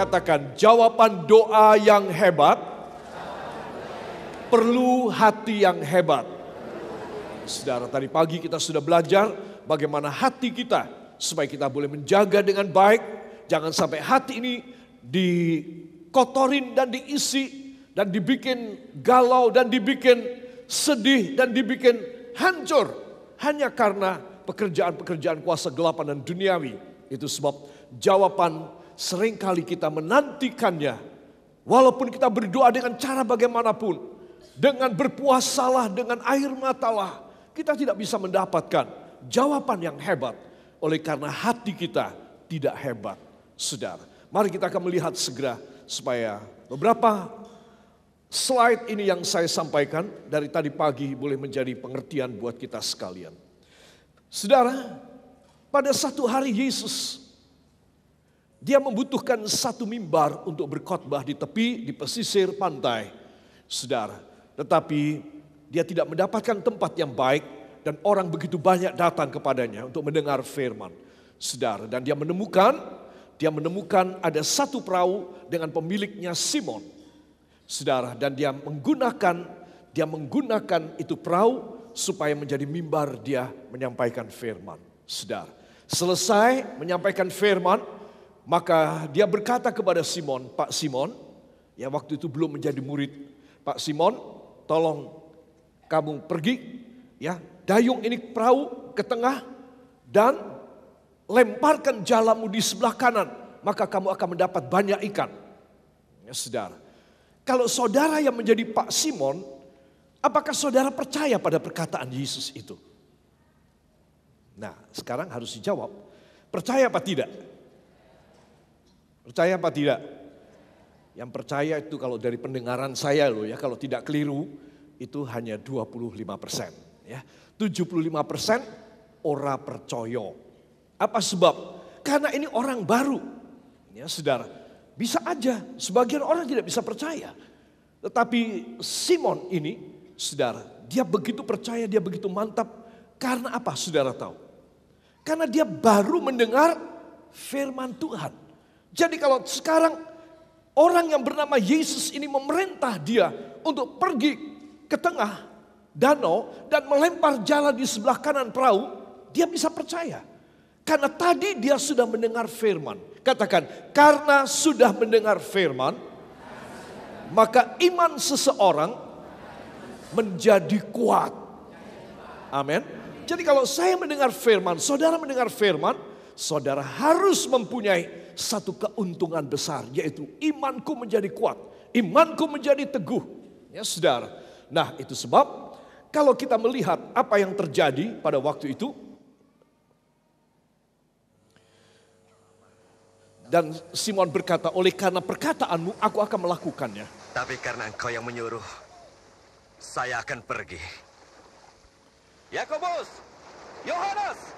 Katakan, jawaban doa yang hebat perlu hati yang hebat. Saudara, tadi pagi kita sudah belajar bagaimana hati kita supaya kita boleh menjaga dengan baik. Jangan sampai hati ini dikotorin dan diisi dan dibikin galau dan dibikin sedih dan dibikin hancur hanya karena pekerjaan-pekerjaan kuasa gelapan dan duniawi. Itu sebab jawaban seringkali kita menantikannya. Walaupun kita berdoa dengan cara bagaimanapun, dengan berpuasalah, dengan air matalah, kita tidak bisa mendapatkan jawaban yang hebat. Oleh karena hati kita tidak hebat, saudara. Mari kita akan melihat segera supaya beberapa slide ini yang saya sampaikan dari tadi pagi boleh menjadi pengertian buat kita sekalian. Saudara, pada satu hari Yesus, dia membutuhkan satu mimbar untuk berkhotbah di tepi, di pesisir pantai. Saudara, tetapi dia tidak mendapatkan tempat yang baik dan orang begitu banyak datang kepadanya untuk mendengar firman. Saudara, dan dia menemukan ada satu perahu dengan pemiliknya Simon. Saudara, dan dia menggunakan itu perahu supaya menjadi mimbar dia menyampaikan firman. Saudara, selesai menyampaikan firman, maka dia berkata kepada Simon, Pak Simon, yang waktu itu belum menjadi murid, Pak Simon, tolong kamu pergi, ya, dayung ini perahu ke tengah dan lemparkan jalamu di sebelah kanan, maka kamu akan mendapat banyak ikan. Ya, saudara. Kalau saudara yang menjadi Pak Simon, apakah saudara percaya pada perkataan Yesus itu? Nah, sekarang harus dijawab. Percaya apa tidak? Percaya apa tidak? Yang percaya itu kalau dari pendengaran saya loh ya, kalau tidak keliru, itu hanya 25%. Ya. 75% ora percaya. Apa sebab? Karena ini orang baru. Ya, saudara. Bisa aja, sebagian orang tidak bisa percaya. Tetapi Simon ini, saudara, dia begitu percaya, dia begitu mantap. Karena apa, saudara tahu? Karena dia baru mendengar firman Tuhan. Jadi kalau sekarang orang yang bernama Yesus ini memerintah dia untuk pergi ke tengah danau dan melempar jala di sebelah kanan perahu, dia bisa percaya. Karena tadi dia sudah mendengar firman. Katakan, karena sudah mendengar firman, maka iman seseorang menjadi kuat. Amin. Jadi kalau saya mendengar firman, saudara mendengar firman, saudara harus mempunyai satu keuntungan besar, yaitu imanku menjadi kuat, imanku menjadi teguh. Ya, saudara. Nah, itu sebab kalau kita melihat apa yang terjadi pada waktu itu, dan Simon berkata, oleh karena perkataanmu aku akan melakukannya. Tapi karena engkau yang menyuruh, saya akan pergi. Yakobus, Yohanes.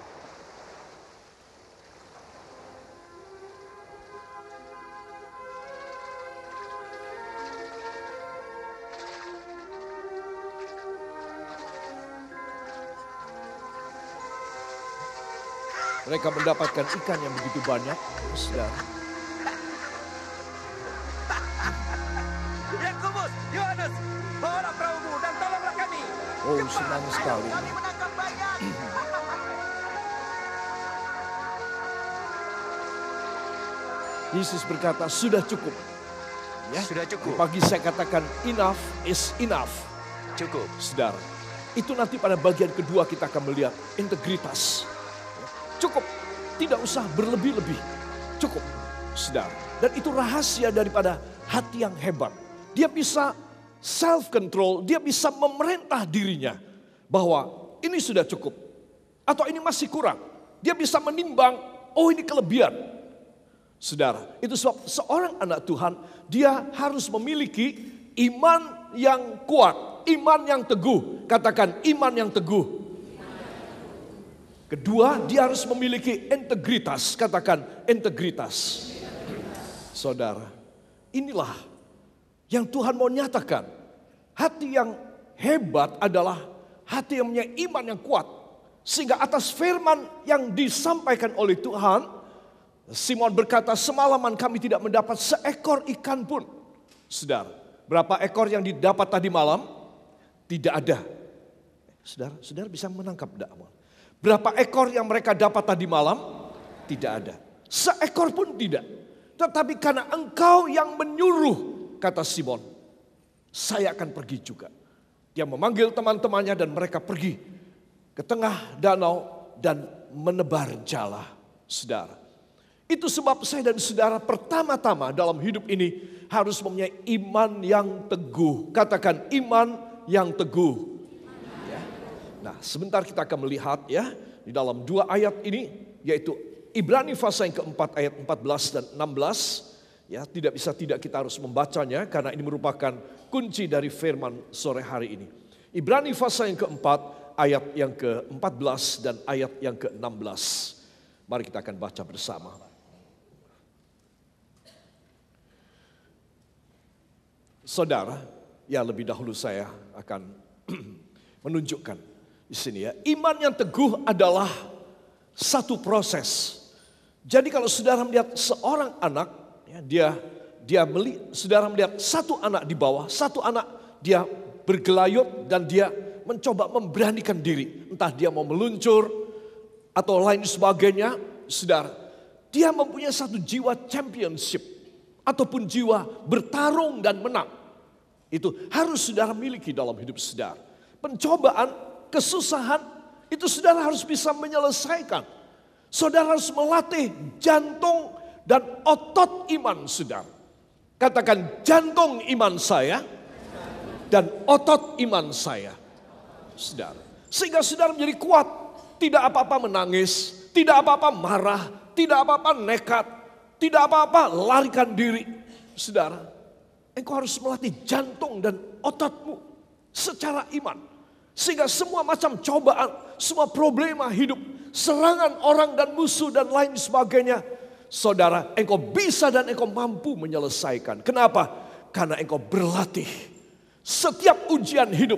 Mereka mendapatkan ikan yang begitu banyak, saudara. Yakobus, Yohanes, bawalah perahumu dan tolonglah kami. Oh, senang sekali. Kami menangkap banyak. Yesus berkata, sudah cukup. Ya, sudah cukup. Pagi saya katakan, enough is enough. Cukup. Saudara, itu nanti pada bagian kedua kita akan melihat integritas. Cukup, tidak usah berlebih-lebih. Cukup, saudara. Dan itu rahasia daripada hati yang hebat. Dia bisa self-control, dia bisa memerintah dirinya. Bahwa ini sudah cukup, atau ini masih kurang. Dia bisa menimbang, oh ini kelebihan. Saudara, itu sebab seorang anak Tuhan, dia harus memiliki iman yang kuat, iman yang teguh. Katakan, iman yang teguh. Kedua, dia harus memiliki integritas. Katakan, integritas. Saudara, inilah yang Tuhan mau nyatakan. Hati yang hebat adalah hati yang punya iman yang kuat. Sehingga atas firman yang disampaikan oleh Tuhan, Simon berkata, semalaman kami tidak mendapat seekor ikan pun. Saudara, berapa ekor yang didapat tadi malam? Tidak ada. Saudara bisa menangkap tidak? Berapa ekor yang mereka dapat tadi malam? Tidak ada. Seekor pun tidak. Tetapi karena engkau yang menyuruh, kata Simon, saya akan pergi juga. Dia memanggil teman-temannya dan mereka pergi ke tengah danau dan menebar jala. Saudara, itu sebab saya dan saudara pertama-tama dalam hidup ini harus mempunyai iman yang teguh. Katakan iman yang teguh. Ya. Nah, sebentar kita akan melihat ya di dalam 2 ayat ini, yaitu Ibrani pasal yang keempat ayat 14 dan 16. Ya, tidak bisa tidak kita harus membacanya karena ini merupakan kunci dari firman sore hari ini. Ibrani pasal yang keempat ayat yang ke-14 dan ayat yang ke-16. Mari kita akan baca bersama. Saudara, ya lebih dahulu saya akan menunjukkan di sini ya. Iman yang teguh adalah satu proses. Jadi kalau saudara melihat seorang anak, ya, saudara melihat satu anak di bawah, satu anak dia bergelayut dan dia mencoba memberanikan diri. Entah dia mau meluncur atau lain sebagainya, saudara. Dia mempunyai satu jiwa championship ataupun jiwa bertarung dan menang. Itu harus saudara miliki dalam hidup saudara. Pencobaan, kesusahan, itu saudara harus bisa menyelesaikan. Saudara harus melatih jantung dan otot iman saudara. Katakan jantung iman saya dan otot iman saya. Saudara. Sehingga saudara menjadi kuat. Tidak apa-apa menangis, tidak apa-apa marah, tidak apa-apa nekat, tidak apa-apa larikan diri. Saudara, engkau harus melatih jantung dan ototmu secara iman. Sehingga semua macam cobaan, semua problema hidup, serangan orang dan musuh dan lain sebagainya, saudara, engkau bisa dan engkau mampu menyelesaikan. Kenapa? Karena engkau berlatih. Setiap ujian hidup,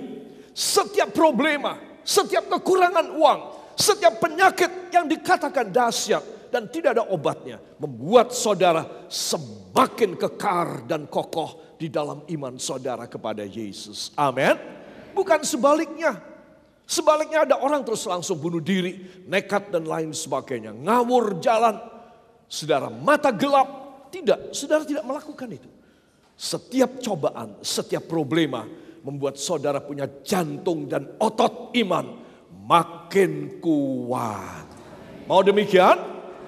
setiap problema, setiap kekurangan uang, setiap penyakit yang dikatakan dahsyat dan tidak ada obatnya, membuat saudara semakin kekar dan kokoh di dalam iman saudara kepada Yesus. Amin. Bukan sebaliknya. Sebaliknya ada orang terus langsung bunuh diri, nekat dan lain sebagainya, ngawur jalan. Saudara, mata gelap. Tidak, saudara tidak melakukan itu. Setiap cobaan, setiap problema membuat saudara punya jantung dan otot iman makin kuat. Mau demikian?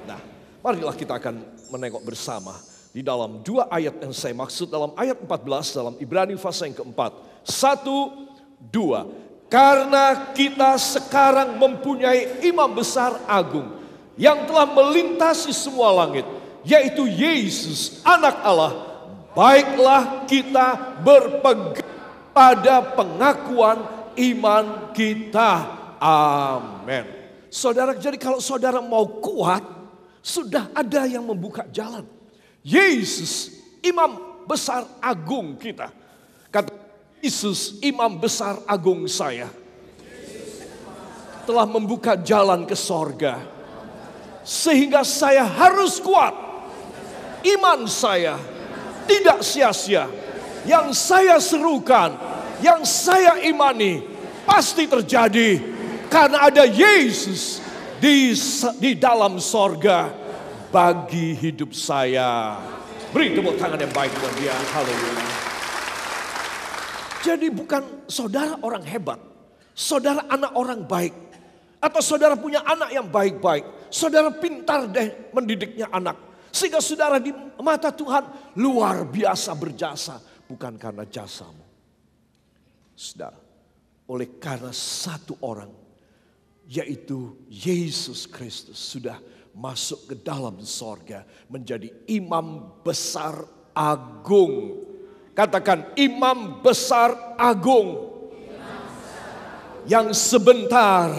Nah, marilah kita akan menengok bersama di dalam 2 ayat yang saya maksud. Dalam ayat 14 dalam Ibrani pasal yang keempat. 1, 2. Karena kita sekarang mempunyai imam besar agung yang telah melintasi semua langit, yaitu Yesus anak Allah. Baiklah kita berpegang pada pengakuan iman kita. Amin. Saudara, jadi kalau saudara mau kuat, sudah ada yang membuka jalan. Yesus, imam besar agung kita. Kata Yesus, imam besar agung saya, telah membuka jalan ke sorga. Sehingga saya harus kuat. Iman saya tidak sia-sia. Yang saya serukan, yang saya imani, pasti terjadi. Karena ada Yesus di dalam sorga bagi hidup saya. Beri tepuk tangan yang baik buat dia. Haleluya. Jadi bukan saudara orang hebat, saudara anak orang baik, atau saudara punya anak yang baik-baik, saudara pintar deh mendidiknya anak, sehingga saudara di mata Tuhan luar biasa berjasa, bukan karena jasamu. Saudara, oleh karena satu orang, yaitu Yesus Kristus sudah masuk ke dalam sorga menjadi imam besar agung. Katakan imam besar agung. Yang sebentar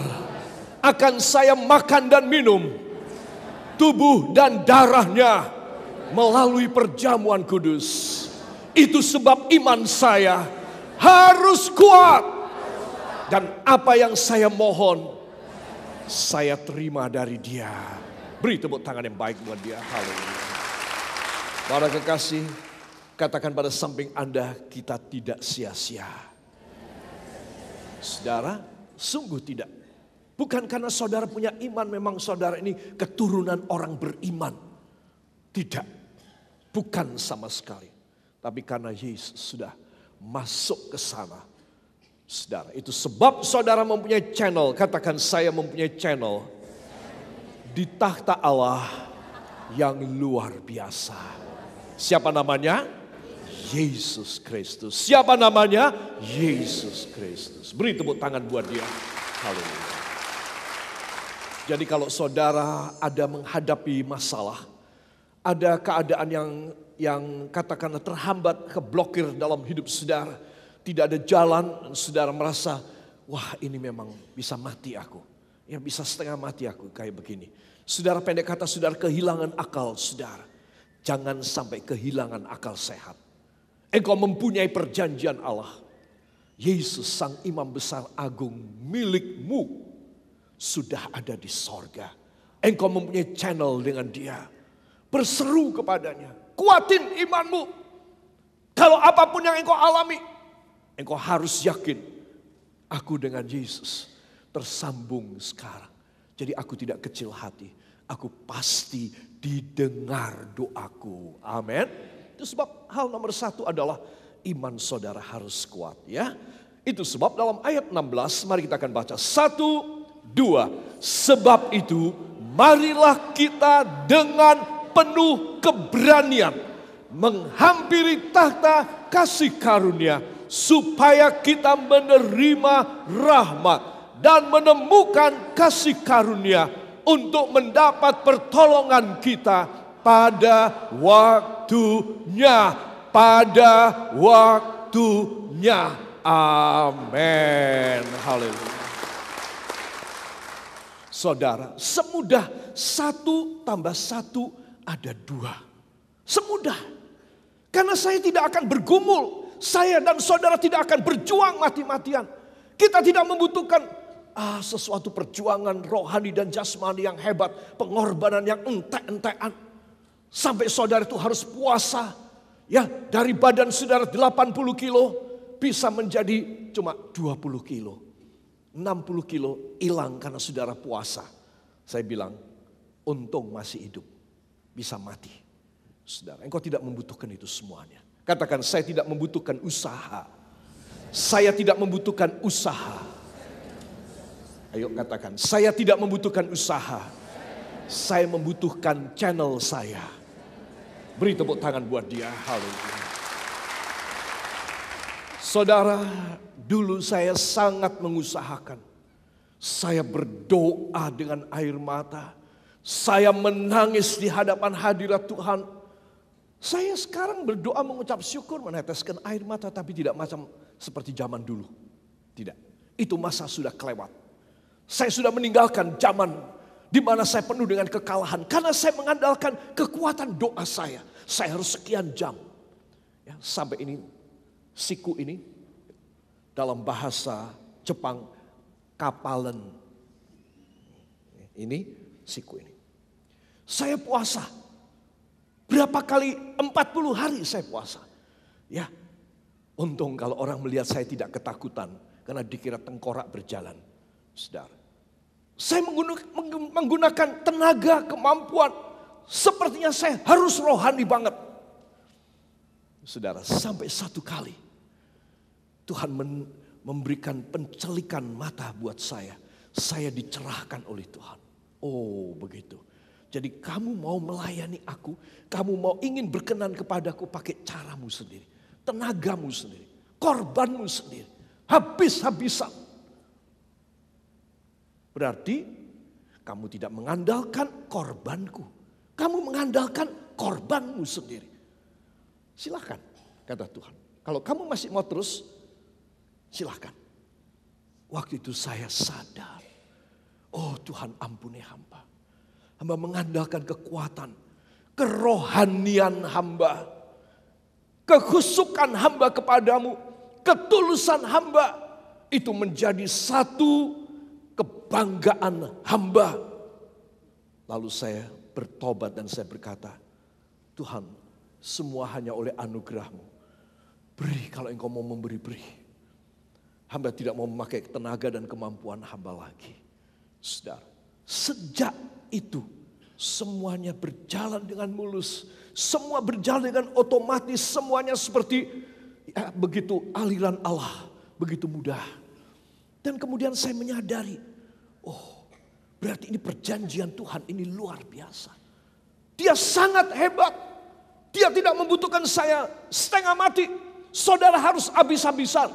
akan saya makan dan minum tubuh dan darahnya melalui perjamuan kudus. Itu sebab iman saya harus kuat. Dan apa yang saya mohon, saya terima dari Dia. Beri tepuk tangan yang baik buat dia. Haleluya. Para kekasih, katakan pada samping Anda, kita tidak sia-sia. Saudara, sungguh tidak. Bukan karena saudara punya iman, memang saudara ini keturunan orang beriman. Tidak, bukan sama sekali. Tapi karena Yesus sudah masuk ke sana. Saudara, itu sebab saudara mempunyai channel. Katakan, saya mempunyai channel di takhta Allah yang luar biasa. Siapa namanya? Yesus Kristus. Siapa namanya? Yesus Kristus. Beri tepuk tangan buat dia. Haleluya. Jadi kalau saudara ada menghadapi masalah, ada keadaan yang katakanlah terhambat, keblokir dalam hidup saudara, tidak ada jalan, dan saudara merasa, wah ini memang bisa mati aku. Ya bisa setengah mati aku kayak begini. Saudara, pendek kata, saudara kehilangan akal saudara. Jangan sampai kehilangan akal sehat. Engkau mempunyai perjanjian Allah. Yesus sang imam besar agung milikmu sudah ada di sorga. Engkau mempunyai channel dengan dia. Berseru kepadanya. Kuatin imanmu. Kalau apapun yang engkau alami, engkau harus yakin. Aku dengan Yesus tersambung sekarang. Jadi aku tidak kecil hati. Aku pasti didengar doaku. Amin. Itu sebab hal nomor satu adalah iman saudara harus kuat ya. Itu sebab dalam ayat 16 mari kita akan baca. 1, 2. Sebab itu marilah kita dengan penuh keberanian menghampiri takhta kasih karunia supaya kita menerima rahmat dan menemukan kasih karunia untuk mendapat pertolongan kita pada waktunya. Pada waktunya. Amin. Haleluya. Saudara, semudah 1 tambah 1 ada 2. Semudah. Karena saya tidak akan bergumul. Saya dan saudara tidak akan berjuang mati-matian. Kita tidak membutuhkan sesuatu perjuangan rohani dan jasmani yang hebat. Pengorbanan yang entek-entekan. Sampai saudara itu harus puasa. Ya, dari badan saudara 80 kilo bisa menjadi cuma 20 kilo. 60 kilo hilang karena saudara puasa. Saya bilang, untung masih hidup. Bisa mati. Saudara, engkau tidak membutuhkan itu semuanya. Katakan, saya tidak membutuhkan usaha. Saya tidak membutuhkan usaha. Ayo katakan, saya tidak membutuhkan usaha. Saya membutuhkan channel saya. Beri tepuk tangan buat dia. Haleluya. Saudara, dulu saya sangat mengusahakan. Saya berdoa dengan air mata. Saya menangis di hadapan hadirat Tuhan. Saya sekarang berdoa mengucap syukur, meneteskan air mata, tapi tidak macam seperti zaman dulu. Tidak, itu masa sudah kelewat. Saya sudah meninggalkan zaman di mana saya penuh dengan kekalahan. Karena saya mengandalkan kekuatan doa saya. Saya harus sekian jam. Ya, sampai ini, siku ini, dalam bahasa Jepang, kapalen. Ini, siku ini. Saya puasa. Berapa kali? 40 hari saya puasa. Ya, untung kalau orang melihat saya tidak ketakutan. Karena dikira tengkorak berjalan. Saudara, saya menggunakan tenaga, kemampuan. Sepertinya saya harus rohani banget. Saudara, sampai satu kali Tuhan memberikan pencelikan mata buat saya. Saya dicerahkan oleh Tuhan. Oh begitu. Jadi kamu mau melayani aku, kamu mau ingin berkenan kepadaku pakai caramu sendiri. Tenagamu sendiri, korbanmu sendiri. Habis-habisan. Berarti kamu tidak mengandalkan korbanku. Kamu mengandalkan korbanmu sendiri. Silakan, kata Tuhan. Kalau kamu masih mau terus, silakan. Waktu itu saya sadar. Oh Tuhan, ampuni hamba. Hamba mengandalkan kekuatan, kerohanian hamba, kekhusukan hamba kepadamu, ketulusan hamba. Itu menjadi satu kebanggaan hamba. Lalu saya bertobat dan saya berkata, Tuhan, semua hanya oleh anugerah-Mu. Beri kalau Engkau mau memberi, beri. Hamba tidak mau memakai tenaga dan kemampuan hamba lagi. Saudara, sejak itu semuanya berjalan dengan mulus. Semua berjalan dengan otomatis. Semuanya seperti begitu aliran Allah. Begitu mudah. Dan kemudian saya menyadari, oh berarti ini perjanjian Tuhan, ini luar biasa. Dia sangat hebat. Dia tidak membutuhkan saya setengah mati. Saudara harus habis-habisan.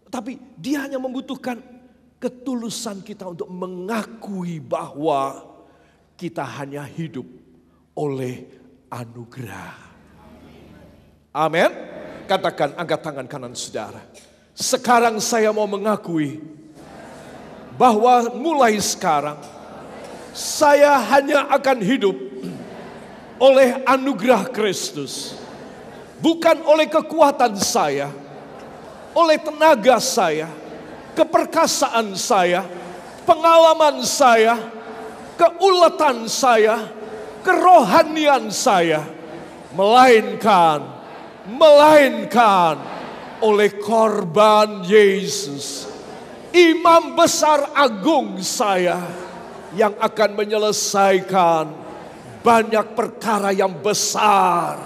Tapi dia hanya membutuhkan ketulusan kita untuk mengakui bahwa kita hanya hidup oleh anugerah. Amin. Katakan, angkat tangan kanan saudara. Sekarang saya mau mengakui bahwa mulai sekarang saya hanya akan hidup oleh anugerah Kristus. Bukan oleh kekuatan saya, oleh tenaga saya, keperkasaan saya, pengalaman saya, keuletan saya, kerohanian saya. Melainkan oleh korban Yesus. Imam besar agung saya yang akan menyelesaikan banyak perkara yang besar.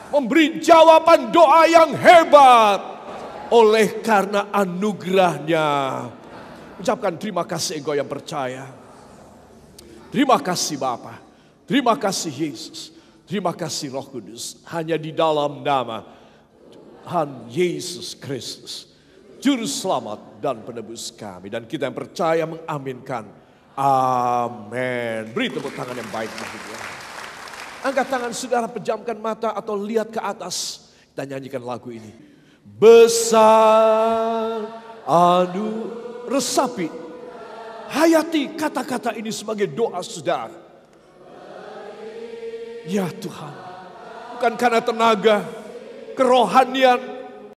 Memberi jawaban doa yang hebat. Oleh karena anugerahnya. Ucapkan terima kasih engkau yang percaya. Terima kasih Bapa. Terima kasih Yesus. Terima kasih Roh Kudus. Hanya di dalam nama Tuhan Yesus Kristus, Juru Selamat dan Penebus kami. Dan kita yang percaya mengaminkan. Amin. Beri tepuk tangan yang baik bagi Tuhan. Angkat tangan saudara, pejamkan mata atau lihat ke atas. Kita nyanyikan lagu ini. Besar resapi, hayati kata-kata ini sebagai doa saudara. Ya Tuhan, bukan karena tenaga, kerohanian,